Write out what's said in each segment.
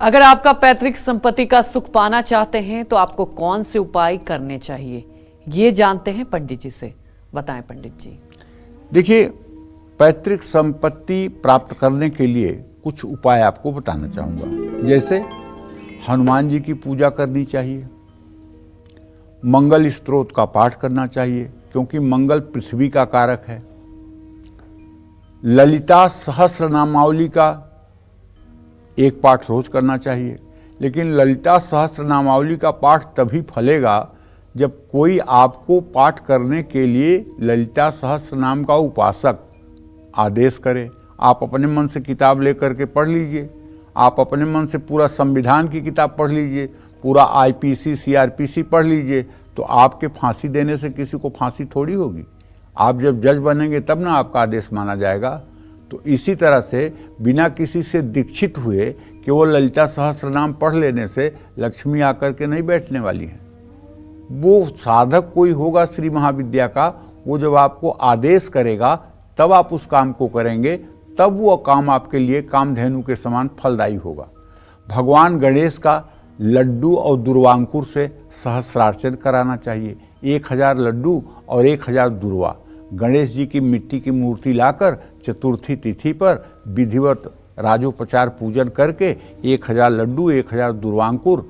अगर आपका पैतृक संपत्ति का सुख पाना चाहते हैं तो आपको कौन से उपाय करने चाहिए, ये जानते हैं पंडित जी से। बताएं पंडित जी। देखिए, पैतृक संपत्ति प्राप्त करने के लिए कुछ उपाय आपको बताना चाहूँगा। जैसे हनुमान जी की पूजा करनी चाहिए, मंगल स्तोत्र का पाठ करना चाहिए क्योंकि मंगल पृथ्वी का कारक है। ललिता सहस्रनामावली का एक पाठ रोज करना चाहिए, लेकिन ललिता सहस्रनामावली का पाठ तभी फलेगा जब कोई आपको पाठ करने के लिए ललिता सहस्रनाम का उपासक आदेश करे। आप अपने मन से किताब लेकर के पढ़ लीजिए, आप अपने मन से पूरा संविधान की किताब पढ़ लीजिए, पूरा आईपीसी सीआरपीसी पढ़ लीजिए, तो आपके फांसी देने से किसी को फांसी थोड़ी होगी। आप जब जज बनेंगे तब ना आपका आदेश माना जाएगा। तो इसी तरह से बिना किसी से दीक्षित हुए केवल ललिता सहस्रनाम पढ़ लेने से लक्ष्मी आकर के नहीं बैठने वाली है। वो साधक कोई होगा श्री महाविद्या का, वो जब आपको आदेश करेगा तब आप उस काम को करेंगे, तब वो काम आपके लिए कामधेनु के समान फलदायी होगा। भगवान गणेश का लड्डू और दुर्वांकुर से सहस्रार्चन कराना चाहिए। 1000 लड्डू और 1000 दुर्वा गणेश जी की मिट्टी की मूर्ति लाकर चतुर्थी तिथि पर विधिवत राजोपचार पूजन करके 1000 लड्डू 1000 दुर्वांकुर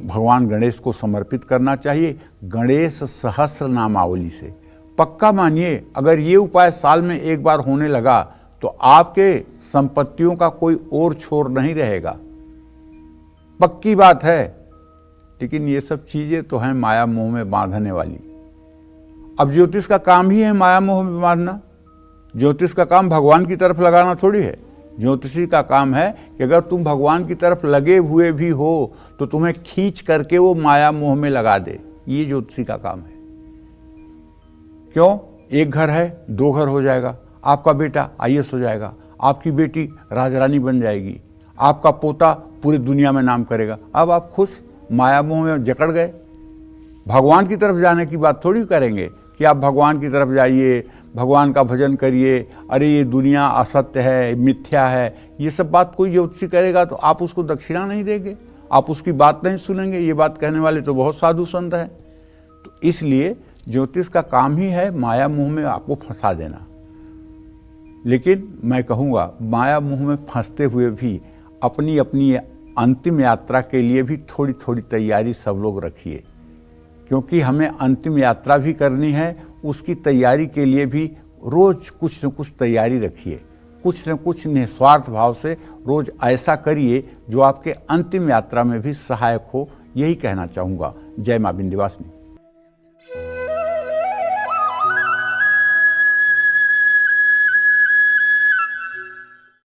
भगवान गणेश को समर्पित करना चाहिए। गणेश सहस्र नामावली से पक्का मानिए, अगर ये उपाय साल में एक बार होने लगा तो आपके संपत्तियों का कोई और छोर नहीं रहेगा। पक्की बात है। लेकिन ये सब चीजें तो हैं माया मोह में बांधने वाली। अब ज्योतिष का काम ही है माया मोह में बांधना। ज्योतिष का काम भगवान की तरफ लगाना थोड़ी है। ज्योतिषी का काम है कि अगर तुम भगवान की तरफ लगे हुए भी हो तो तुम्हें खींच करके वो माया मोह में लगा दे। ये ज्योतिषी का काम है। क्यों? एक घर है 2 घर हो जाएगा, आपका बेटा आईएएस हो जाएगा, आपकी बेटी राजरानी बन जाएगी, आपका पोता पूरी दुनिया में नाम करेगा। अब आप खुश माया मोह में जकड़ गए। भगवान की तरफ जाने की बात थोड़ी करेंगे कि आप भगवान की तरफ जाइए, भगवान का भजन करिए, अरे ये दुनिया असत्य है, मिथ्या है। ये सब बात कोई ज्योतिषी करेगा तो आप उसको दक्षिणा नहीं देंगे, आप उसकी बात नहीं सुनेंगे। ये बात कहने वाले तो बहुत साधु संत हैं। तो इसलिए ज्योतिष का काम ही है माया मोह में आपको फंसा देना। लेकिन मैं कहूँगा माया मोह में फंसते हुए भी अपनी अपनी अंतिम यात्रा के लिए भी थोड़ी थोड़ी तैयारी सब लोग रखिए, क्योंकि हमें अंतिम यात्रा भी करनी है। उसकी तैयारी के लिए भी रोज कुछ न कुछ तैयारी रखिए, कुछ न कुछ निस्वार्थ भाव से रोज ऐसा करिए जो आपके अंतिम यात्रा में भी सहायक हो। यही कहना चाहूँगा। जय माँ विंध्यवासिनी।